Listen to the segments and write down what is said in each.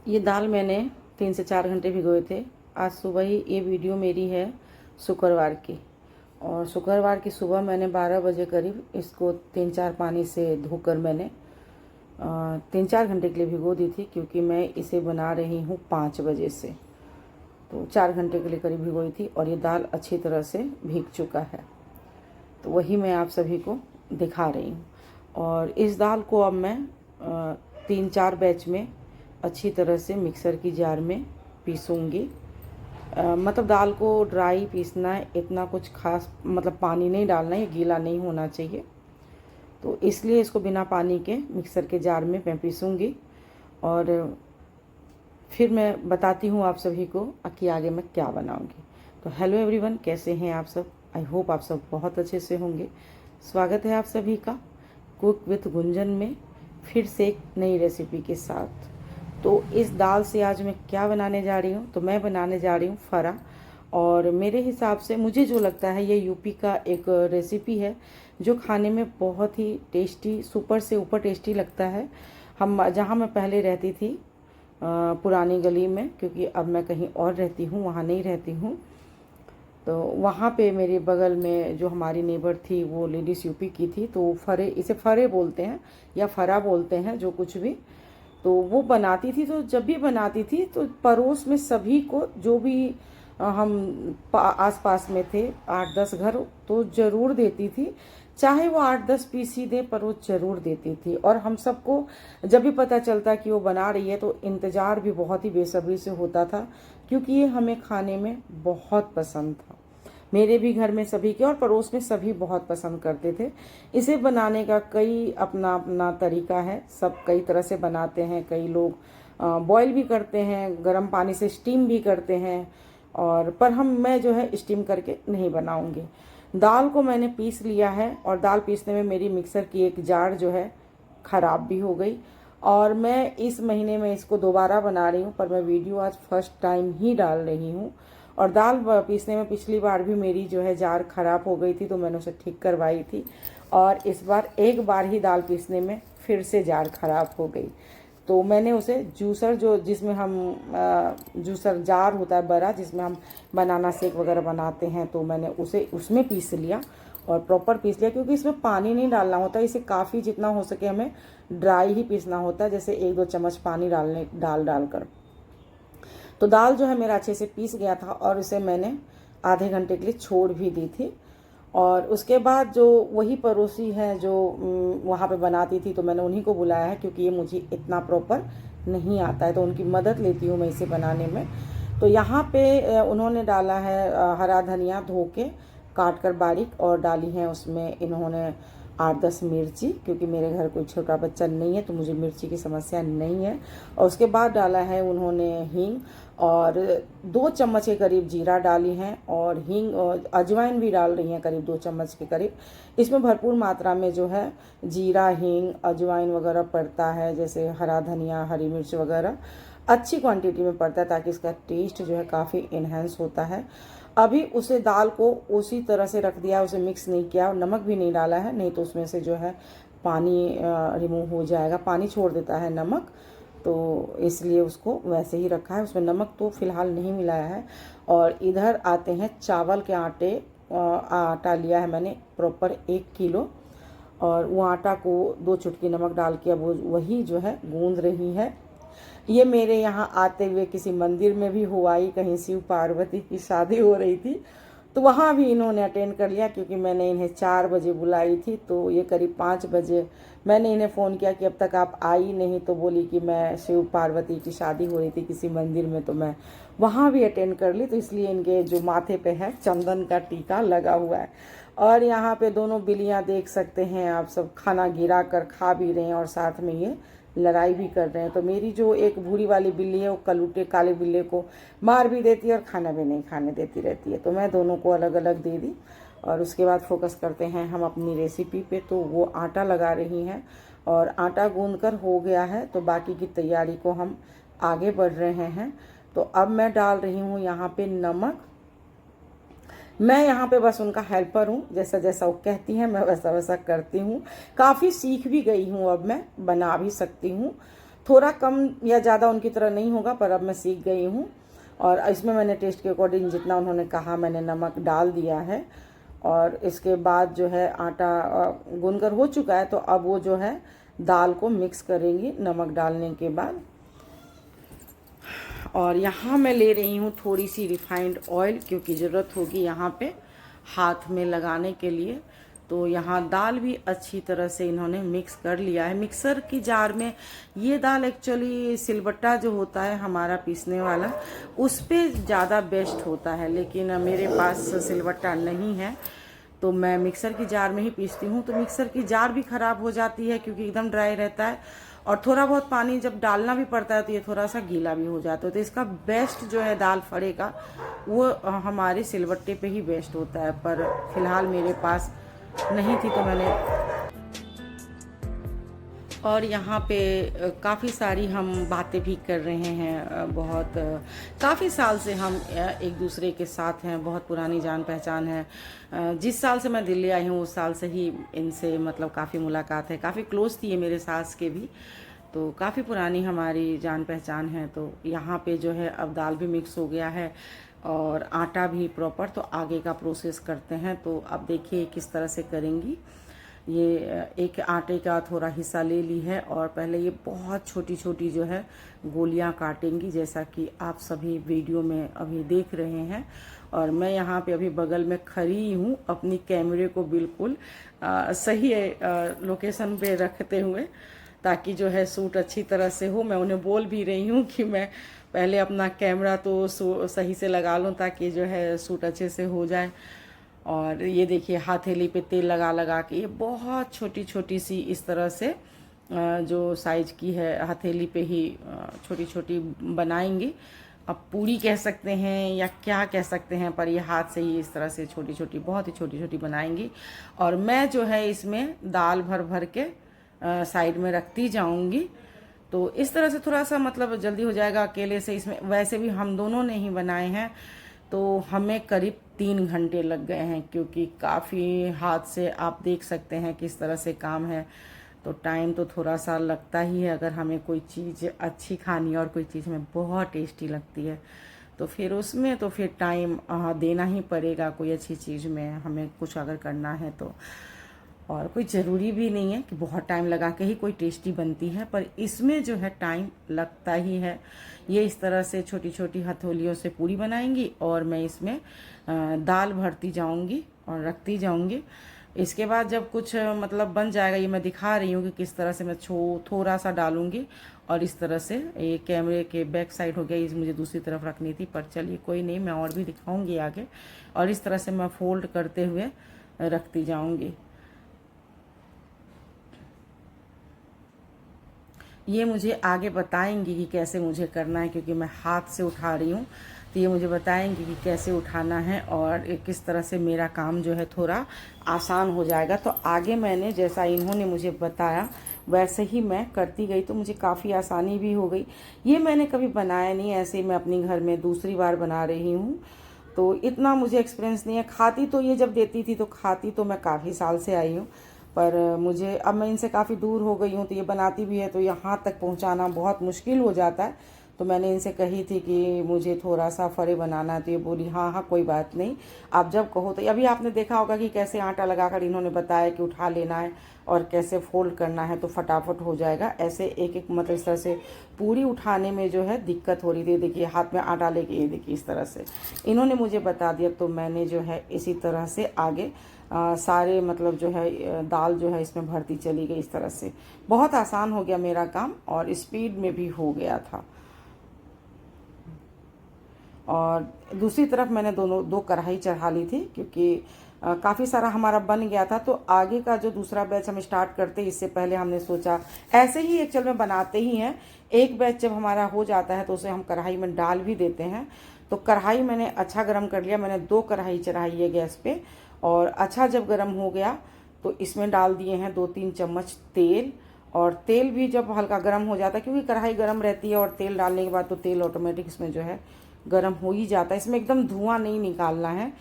ये दाल मैंने 3 से 4 घंटे भिगोए थे। आज सुबह ही ये वीडियो मेरी है शुक्रवार की, और शुक्रवार की सुबह मैंने 12 बजे करीब इसको 3-4 पानी से धोकर मैंने 3-4 घंटे के लिए भिगो दी थी, क्योंकि मैं इसे बना रही हूँ 5 बजे से। तो 4 घंटे के लिए करीब भिगोई थी और ये दाल अच्छी तरह से भीग चुका है। तो वही मैं आप सभी को दिखा रही हूँ। और इस दाल को अब मैं 3-4 बैच में अच्छी तरह से मिक्सर की जार में पीसूँगी। मतलब दाल को ड्राई पीसना है, इतना कुछ खास मतलब पानी नहीं डालना है, ये गीला नहीं होना चाहिए। तो इसलिए इसको बिना पानी के मिक्सर के जार में मैं पीसूँगी, और फिर मैं बताती हूँ आप सभी को कि आगे मैं क्या बनाऊँगी। तो हेलो एवरीवन, कैसे हैं आप सब? आई होप आप सब बहुत अच्छे से होंगे। स्वागत है आप सभी का कुक विथ गुंजन में फिर से एक नई रेसिपी के साथ। तो इस दाल से आज मैं क्या बनाने जा रही हूँ? तो मैं बनाने जा रही हूँ फरा। और मेरे हिसाब से मुझे जो लगता है ये यूपी का एक रेसिपी है जो खाने में बहुत ही टेस्टी, सुपर से ऊपर टेस्टी लगता है। हम जहाँ मैं पहले रहती थी पुरानी गली में, क्योंकि अब मैं कहीं और रहती हूँ, वहाँ नहीं रहती हूँ। तो वहाँ पे मेरे बगल में जो हमारी नेबर थी वो लेडीज़ यूपी की थी, तो फरे, इसे फरे बोलते हैं या फरा बोलते हैं, जो कुछ भी। तो वो बनाती थी, तो जब भी बनाती थी तो पड़ोस में सभी को, जो भी हम आस पास में थे 8-10 घर, तो ज़रूर देती थी। चाहे वो 8-10 पीस ही दे, पर वो ज़रूर देती थी। और हम सबको जब भी पता चलता कि वो बना रही है तो इंतज़ार भी बहुत ही बेसब्री से होता था, क्योंकि ये हमें खाने में बहुत पसंद था। मेरे भी घर में सभी के और पड़ोस में सभी बहुत पसंद करते थे। इसे बनाने का कई अपना अपना तरीका है, सब कई तरह से बनाते हैं। कई लोग बॉईल भी करते हैं, गर्म पानी से स्टीम भी करते हैं, और पर मैं जो है स्टीम करके नहीं बनाऊंगी। दाल को मैंने पीस लिया है, और दाल पीसने में मेरी मिक्सर की एक जार जो है ख़राब भी हो गई, और मैं इस महीने में इसको दोबारा बना रही हूँ। पर मैं वीडियो आज फर्स्ट टाइम ही डाल रही हूँ। और दाल पीसने में पिछली बार भी मेरी जो है जार ख़राब हो गई थी, तो मैंने उसे ठीक करवाई थी। और इस बार एक बार ही दाल पीसने में फिर से जार ख़राब हो गई, तो मैंने उसे जूसर, जो जिसमें हम जूसर जार होता है बड़ा, जिसमें हम बनाना शेक वगैरह बनाते हैं, तो मैंने उसे उसमें पीस लिया और प्रॉपर पीस लिया, क्योंकि इसमें पानी नहीं डालना होता। इसे काफ़ी जितना हो सके हमें ड्राई ही पीसना होता है, जैसे 1-2 चम्मच पानी डालकर। तो दाल जो है मेरा अच्छे से पीस गया था, और इसे मैंने आधे घंटे के लिए छोड़ भी दी थी। और उसके बाद जो वही पड़ोसी हैं जो वहाँ पे बनाती थी, तो मैंने उन्हीं को बुलाया है, क्योंकि ये मुझे इतना प्रॉपर नहीं आता है, तो उनकी मदद लेती हूँ मैं इसे बनाने में। तो यहाँ पे उन्होंने डाला है हरा धनिया धो के काट कर बारीक, और डाली है उसमें इन्होंने 8-10 मिर्ची, क्योंकि मेरे घर कोई छोटा बच्चा नहीं है तो मुझे मिर्ची की समस्या नहीं है। और उसके बाद डाला है उन्होंने हींग, और 2 चम्मच के करीब जीरा डाली हैं, और हींग और अजवाइन भी डाल रही हैं करीब 2 चम्मच के करीब। इसमें भरपूर मात्रा में जो है जीरा, हींग, अजवाइन वगैरह पड़ता है, जैसे हरा धनिया, हरी मिर्च वगैरह अच्छी क्वांटिटी में पड़ता है, ताकि इसका टेस्ट जो है काफ़ी इन्हेंस होता है। अभी उसे दाल को उसी तरह से रख दिया, उसे मिक्स नहीं किया, नमक भी नहीं डाला है, नहीं तो उसमें से जो है पानी रिमूव हो जाएगा, पानी छोड़ देता है नमक, तो इसलिए उसको वैसे ही रखा है। उसमें नमक तो फ़िलहाल नहीं मिलाया है। और इधर आते हैं चावल के आटे। आटा लिया है मैंने प्रॉपर 1 किलो, और वो आटा को 2 चुटकी नमक डाल के अब वही जो है गूंद रही है। ये मेरे यहाँ आते हुए किसी मंदिर में भी हुआ ही, कहीं शिव पार्वती की शादी हो रही थी, तो वहाँ भी इन्होंने अटेंड कर लिया, क्योंकि मैंने इन्हें 4 बजे बुलाई थी, तो ये करीब 5 बजे मैंने इन्हें फ़ोन किया कि अब तक आप आई नहीं, तो बोली कि मैं शिव पार्वती की शादी हो रही थी किसी मंदिर में, तो मैं वहाँ भी अटेंड कर ली। तो इसलिए इनके जो माथे पे है चंदन का टीका लगा हुआ है। और यहाँ पे दोनों बिल्लियाँ देख सकते हैं आप, सब खाना गिरा कर खा भी रहे हैं, और साथ में ये लड़ाई भी कर रहे हैं। तो मेरी जो एक बूढ़ी वाली बिल्ली है, वो कलूटे काले बिल्ले को मार भी देती है और खाना भी नहीं खाने देती रहती है, तो मैं दोनों को अलग अलग दे दी। और उसके बाद फोकस करते हैं हम अपनी रेसिपी पे। तो वो आटा लगा रही हैं, और आटा गूंद कर हो गया है, तो बाकी की तैयारी को हम आगे बढ़ रहे हैं। तो अब मैं डाल रही हूँ यहाँ पे नमक। मैं यहाँ पे बस उनका हेल्पर हूँ, जैसा जैसा वो कहती हैं मैं वैसा वैसा करती हूँ। काफ़ी सीख भी गई हूँ, अब मैं बना भी सकती हूँ। थोड़ा कम या ज़्यादा उनकी तरह नहीं होगा, पर अब मैं सीख गई हूँ। और इसमें मैंने टेस्ट के अकॉर्डिंग जितना उन्होंने कहा मैंने नमक डाल दिया है। और इसके बाद जो है आटा गूंदकर हो चुका है, तो अब वो जो है दाल को मिक्स करेंगी नमक डालने के बाद। और यहाँ मैं ले रही हूँ थोड़ी सी रिफाइंड ऑयल, क्योंकि ज़रूरत होगी यहाँ पे हाथ में लगाने के लिए। तो यहाँ दाल भी अच्छी तरह से इन्होंने मिक्स कर लिया है मिक्सर की जार में। ये दाल एक्चुअली सिलबट्टा जो होता है हमारा पीसने वाला, उस पे ज़्यादा बेस्ट होता है, लेकिन मेरे पास सिलबट्टा नहीं है, तो मैं मिक्सर की जार में ही पीसती हूँ। तो मिक्सर की जार भी ख़राब हो जाती है क्योंकि एकदम ड्राई रहता है, और थोड़ा बहुत पानी जब डालना भी पड़ता है तो ये थोड़ा सा गीला भी हो जाता है। तो इसका बेस्ट जो है दाल फड़े का, वो हमारे सिलबट्टे पे ही बेस्ट होता है, पर फिलहाल मेरे पास नहीं थी तो मैंने। और यहाँ पे काफ़ी सारी हम बातें भी कर रहे हैं। बहुत काफ़ी साल से हम एक दूसरे के साथ हैं, बहुत पुरानी जान पहचान है। जिस साल से मैं दिल्ली आई हूँ उस साल से ही इनसे मतलब काफ़ी मुलाकात है, काफ़ी क्लोज थी ये मेरे सास के भी, तो काफ़ी पुरानी हमारी जान पहचान है। तो यहाँ पे जो है अब दाल भी मिक्स हो गया है और आटा भी प्रॉपर। तो आगे का प्रोसेस करते हैं। तो अब देखिए किस तरह से करेंगी। ये एक आटे का थोड़ा हिस्सा ले ली है और पहले ये बहुत छोटी छोटी जो है गोलियां काटेंगी, जैसा कि आप सभी वीडियो में अभी देख रहे हैं। और मैं यहाँ पे अभी बगल में खड़ी हूँ अपनी कैमरे को बिल्कुल सही लोकेशन पे रखते हुए, ताकि जो है शूट अच्छी तरह से हो। मैं उन्हें बोल भी रही हूँ कि मैं पहले अपना कैमरा तो सही से लगा लूँ ताकि जो है शूट अच्छे से हो जाए। और ये देखिए हथेली पे तेल लगा लगा के ये बहुत छोटी छोटी सी इस तरह से जो साइज की है हथेली पे ही छोटी छोटी बनाएंगी। अब पूरी कह सकते हैं या क्या कह सकते हैं, पर ये हाथ से ही इस तरह से छोटी छोटी बहुत ही छोटी छोटी बनाएंगी। और मैं जो है इसमें दाल भर भर के साइड में रखती जाऊंगी। तो इस तरह से थोड़ा सा मतलब जल्दी हो जाएगा अकेले से। इसमें वैसे भी हम दोनों ने ही बनाए हैं, तो हमें करीब 3 घंटे लग गए हैं, क्योंकि काफ़ी हाथ से आप देख सकते हैं किस तरह से काम है। तो टाइम तो थोड़ा सा लगता ही है अगर हमें कोई चीज़ अच्छी खानी है और कोई चीज़ हमें बहुत टेस्टी लगती है, तो फिर उसमें तो फिर टाइम देना ही पड़ेगा। कोई अच्छी चीज़ में हमें कुछ अगर करना है तो, और कोई ज़रूरी भी नहीं है कि बहुत टाइम लगा के ही कोई टेस्टी बनती है, पर इसमें जो है टाइम लगता ही है। ये इस तरह से छोटी छोटी हथौलियों से पूरी बनाएंगी और मैं इसमें दाल भरती जाऊंगी और रखती जाऊंगी। इसके बाद जब कुछ मतलब बन जाएगा, ये मैं दिखा रही हूँ कि किस तरह से मैं थोड़ा सा डालूंगी। और इस तरह से ये कैमरे के बैक साइड हो गया, इस मुझे दूसरी तरफ रखनी थी, पर चलिए कोई नहीं, मैं और भी दिखाऊंगी आगे। और इस तरह से मैं फोल्ड करते हुए रखती जाऊंगी। ये मुझे आगे बताएंगी कि कैसे मुझे करना है, क्योंकि मैं हाथ से उठा रही हूँ, तो ये मुझे बताएंगी कि कैसे उठाना है और किस तरह से मेरा काम जो है थोड़ा आसान हो जाएगा। तो आगे मैंने जैसा इन्होंने मुझे बताया वैसे ही मैं करती गई, तो मुझे काफ़ी आसानी भी हो गई। ये मैंने कभी बनाया नहीं, ऐसे ही मैं अपने घर में दूसरी बार बना रही हूँ, तो इतना मुझे एक्सपीरियंस नहीं है। खाती तो ये जब देती थी तो खाती तो मैं काफ़ी साल से आई हूँ, पर मुझे अब मैं इनसे काफ़ी दूर हो गई हूँ, तो ये बनाती भी है तो यहाँ तक पहुँचाना बहुत मुश्किल हो जाता है। तो मैंने इनसे कही थी कि मुझे थोड़ा सा फरे बनाना है, तो ये बोली हाँ हाँ कोई बात नहीं, आप जब कहो। तो अभी आपने देखा होगा कि कैसे आटा लगाकर इन्होंने बताया कि उठा लेना है और कैसे फोल्ड करना है, तो फटाफट हो जाएगा। ऐसे एक एक मतलब इस तरह से पूरी उठाने में जो है दिक्कत हो रही थी। देखिए हाथ में आटा लेके ये देखिए इस तरह से इन्होंने मुझे बता दिया, तो मैंने जो है इसी तरह से आगे सारे मतलब जो है दाल जो है इसमें भरती चली गई। इस तरह से बहुत आसान हो गया मेरा काम और स्पीड में भी हो गया था। और दूसरी तरफ मैंने दो कढ़ाई चढ़ा ली थी, क्योंकि काफ़ी सारा हमारा बन गया था। तो आगे का जो दूसरा बैच हम स्टार्ट करते इससे पहले हमने सोचा ऐसे ही एक्चुअल में बनाते ही हैं, एक बैच जब हमारा हो जाता है तो उसे हम कढ़ाई में डाल भी देते हैं। तो कढ़ाई मैंने अच्छा गर्म कर लिया, मैंने 2 कढ़ाई चढ़ाई है गैस पे, और अच्छा जब गर्म हो गया तो इसमें डाल दिए हैं 2-3 चम्मच तेल। और तेल भी जब हल्का गर्म हो जाता है, क्योंकि कढ़ाई गर्म रहती है और तेल डालने के बाद तो तेल ऑटोमेटिक इसमें जो है गर्म हो ही जाता है। इसमें एकदम धुआं नहीं निकालना है,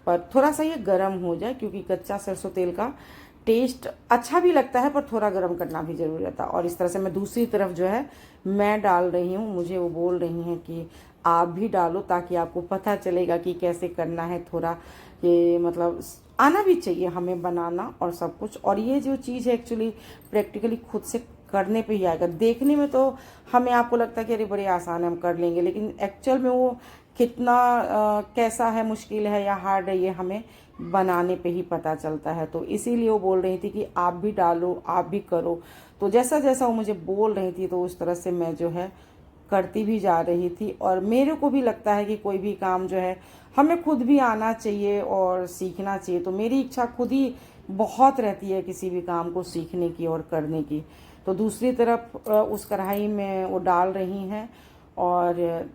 पर थोड़ा सा ये गर्म हो जाए, क्योंकि कच्चा सरसों तेल का टेस्ट अच्छा भी लगता है, पर थोड़ा गर्म करना भी ज़रूरी रहता है। और इस तरह से मैं दूसरी तरफ जो है मैं डाल रही हूँ। मुझे वो बोल रही हैं कि आप भी डालो ताकि आपको पता चलेगा कि कैसे करना है। थोड़ा ये मतलब आना भी चाहिए हमें बनाना और सब कुछ। और ये जो चीज़ है एक्चुअली प्रैक्टिकली खुद से करने पे ही आएगा। देखने में तो हमें आपको लगता है कि अरे बड़े आसान है हम कर लेंगे, लेकिन एक्चुअल में वो कितना कैसा है, मुश्किल है या हार्ड है, ये हमें बनाने पे ही पता चलता है। तो इसीलिए वो बोल रही थी कि आप भी डालो, आप भी करो। तो जैसा जैसा वो मुझे बोल रही थी तो उस तरह से मैं जो है करती भी जा रही थी। और मेरे को भी लगता है कि कोई भी काम जो है हमें खुद भी आना चाहिए और सीखना चाहिए। तो मेरी इच्छा खुद ही बहुत रहती है किसी भी काम को सीखने की और करने की। तो दूसरी तरफ उस कढ़ाई में वो डाल रही हैं और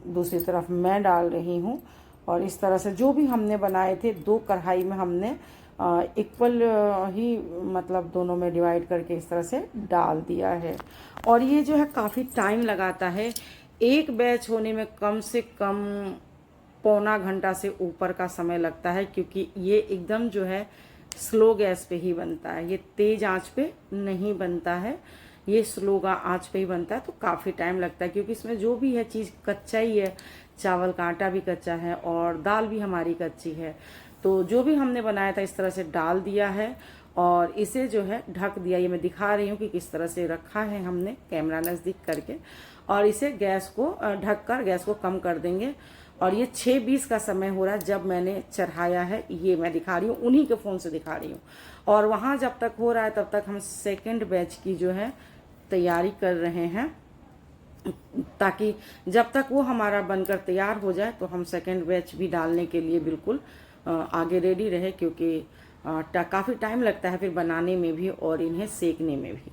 दूसरी तरफ मैं डाल रही हूँ। और इस तरह से जो भी हमने बनाए थे 2 कढ़ाई में हमने इक्वल ही मतलब दोनों में डिवाइड करके इस तरह से डाल दिया है। और ये जो है काफ़ी टाइम लगाता है। एक बैच होने में कम से कम पौना घंटा से ऊपर का समय लगता है, क्योंकि ये एकदम जो है स्लो गैस पे ही बनता है। ये तेज़ आंच पे नहीं बनता है, ये स्लो आंच पे ही बनता है। तो काफ़ी टाइम लगता है क्योंकि इसमें जो भी है चीज़ कच्चा ही है। चावल का आटा भी कच्चा है और दाल भी हमारी कच्ची है। तो जो भी हमने बनाया था इस तरह से डाल दिया है और इसे जो है ढक दिया। ये मैं दिखा रही हूँ कि किस तरह से रखा है हमने कैमरा नज़दीक करके। और इसे गैस को ढक कर गैस को कम कर देंगे। और ये 6:20 का समय हो रहा है जब मैंने चढ़ाया है। ये मैं दिखा रही हूँ, उन्हीं के फ़ोन से दिखा रही हूँ। और वहाँ जब तक हो रहा है तब तक हम सेकेंड बैच की जो है तैयारी कर रहे हैं, ताकि जब तक वो हमारा बनकर तैयार हो जाए तो हम सेकेंड बैच भी डालने के लिए बिल्कुल आगे रेडी रहे। क्योंकि काफ़ी टाइम लगता है फिर बनाने में भी और इन्हें सेकने में भी।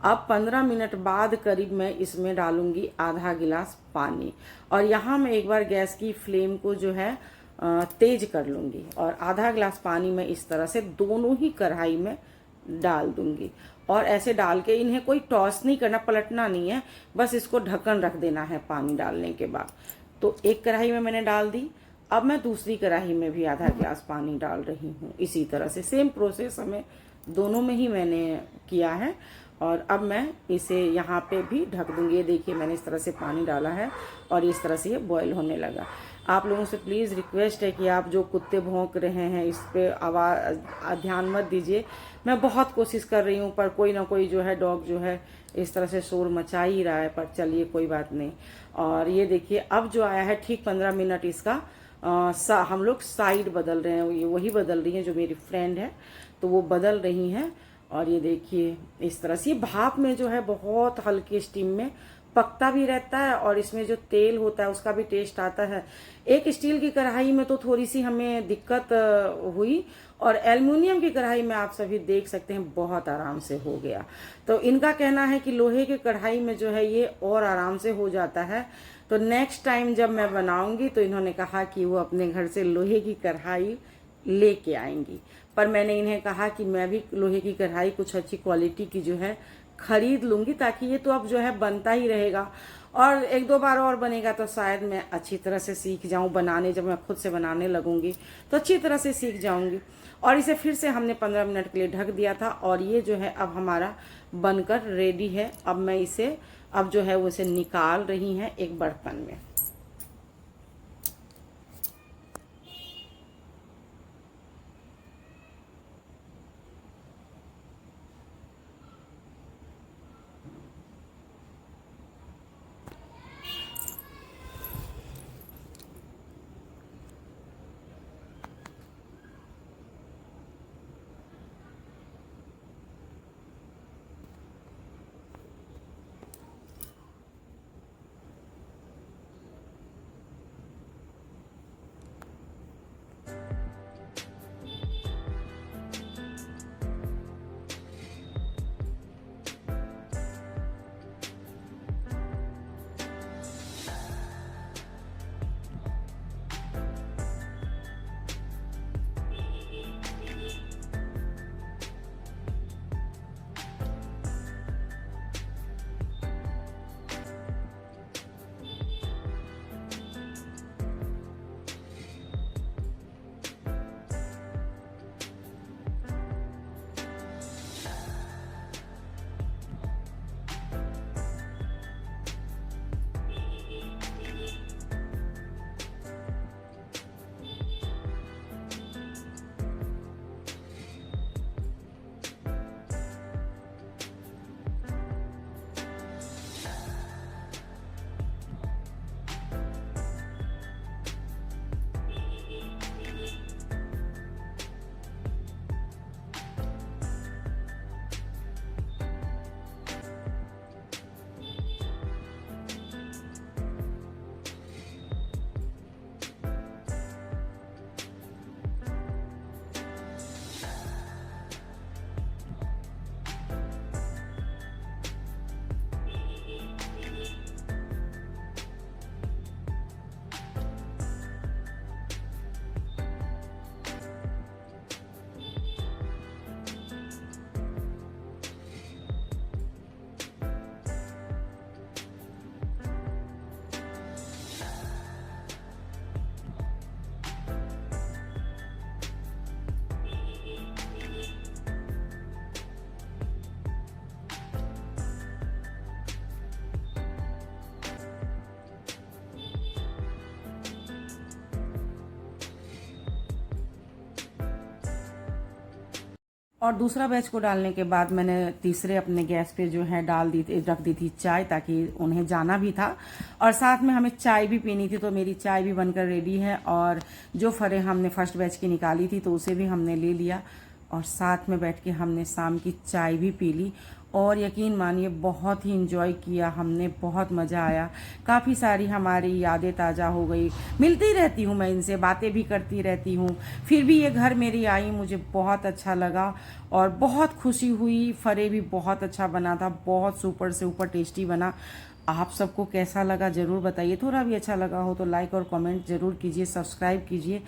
अब 15 मिनट बाद करीब मैं इसमें डालूंगी आधा गिलास पानी। और यहाँ मैं एक बार गैस की फ्लेम को जो है तेज कर लूँगी और आधा गिलास पानी मैं इस तरह से दोनों ही कढ़ाई में डाल दूंगी। और ऐसे डाल के इन्हें कोई टॉस नहीं करना, पलटना नहीं है, बस इसको ढक्कन रख देना है पानी डालने के बाद। तो एक कढ़ाई में मैंने डाल दी। अब मैं दूसरी कढ़ाई में भी आधा गिलास पानी डाल रही हूँ। इसी तरह से सेम प्रोसेस हमें दोनों में ही मैंने किया है। और अब मैं इसे यहाँ पे भी ढक दूंगी। ये देखिए मैंने इस तरह से पानी डाला है और इस तरह से ये बॉयल होने लगा। आप लोगों से प्लीज़ रिक्वेस्ट है कि आप जो कुत्ते भौंक रहे हैं इस पे आवाज़ ध्यान मत दीजिए। मैं बहुत कोशिश कर रही हूँ पर कोई ना कोई जो है डॉग जो है इस तरह से शोर मचा ही रहा है, पर चलिए कोई बात नहीं। और ये देखिए अब जो आया है ठीक 15 मिनट इसका हम लोग साइड बदल रहे हैं। ये वही बदल रही हैं जो मेरी फ्रेंड है, तो वो बदल रही हैं। और ये देखिए इस तरह से भाप में जो है बहुत हल्के स्टीम में पकता भी रहता है और इसमें जो तेल होता है उसका भी टेस्ट आता है। एक स्टील की कढ़ाई में तो थोड़ी सी हमें दिक्कत हुई और एल्युमिनियम की कढ़ाई में आप सभी देख सकते हैं बहुत आराम से हो गया। तो इनका कहना है कि लोहे की कढ़ाई में जो है ये और आराम से हो जाता है। तो नेक्स्ट टाइम जब मैं बनाऊंगी तो इन्होंने कहा कि वो अपने घर से लोहे की कढ़ाई लेके आएंगी। पर मैंने इन्हें कहा कि मैं भी लोहे की कढ़ाई कुछ अच्छी क्वालिटी की जो है खरीद लूंगी, ताकि ये तो अब जो है बनता ही रहेगा और 1-2 बार और बनेगा तो शायद मैं अच्छी तरह से सीख जाऊं बनाने। जब मैं खुद से बनाने लगूंगी तो अच्छी तरह से सीख जाऊंगी। और इसे फिर से हमने 15 मिनट के लिए ढक दिया था और ये जो है अब हमारा बनकर रेडी है। अब मैं इसे अब जो है वो इसे निकाल रही हैं एक बर्तन में। और दूसरा बैच को डालने के बाद मैंने तीसरे अपने गैस पे जो है रख दी थी चाय, ताकि उन्हें जाना भी था और साथ में हमें चाय भी पीनी थी। तो मेरी चाय भी बनकर रेडी है और जो फरें हमने फर्स्ट बैच की निकाली थी तो उसे भी हमने ले लिया और साथ में बैठ के हमने शाम की चाय भी पी ली और यकीन मानिए बहुत ही इंजॉय किया हमने, बहुत मज़ा आया। काफ़ी सारी हमारी यादें ताज़ा हो गई। मिलती रहती हूँ मैं इनसे, बातें भी करती रहती हूँ, फिर भी ये घर मेरी आई, मुझे बहुत अच्छा लगा और बहुत खुशी हुई। फरे भी बहुत अच्छा बना था, बहुत सुपर से ऊपर टेस्टी बना। आप सबको कैसा लगा ज़रूर बताइए। थोड़ा भी अच्छा लगा हो तो लाइक और कमेंट ज़रूर कीजिए, सब्सक्राइब कीजिए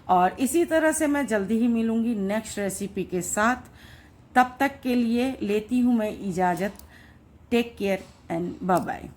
और इसी तरह से मैं जल्दी ही मिलूँगी नेक्स्ट रेसिपी के साथ। तब तक के लिए लेती हूँ मैं इजाज़त। Take care and bye bye.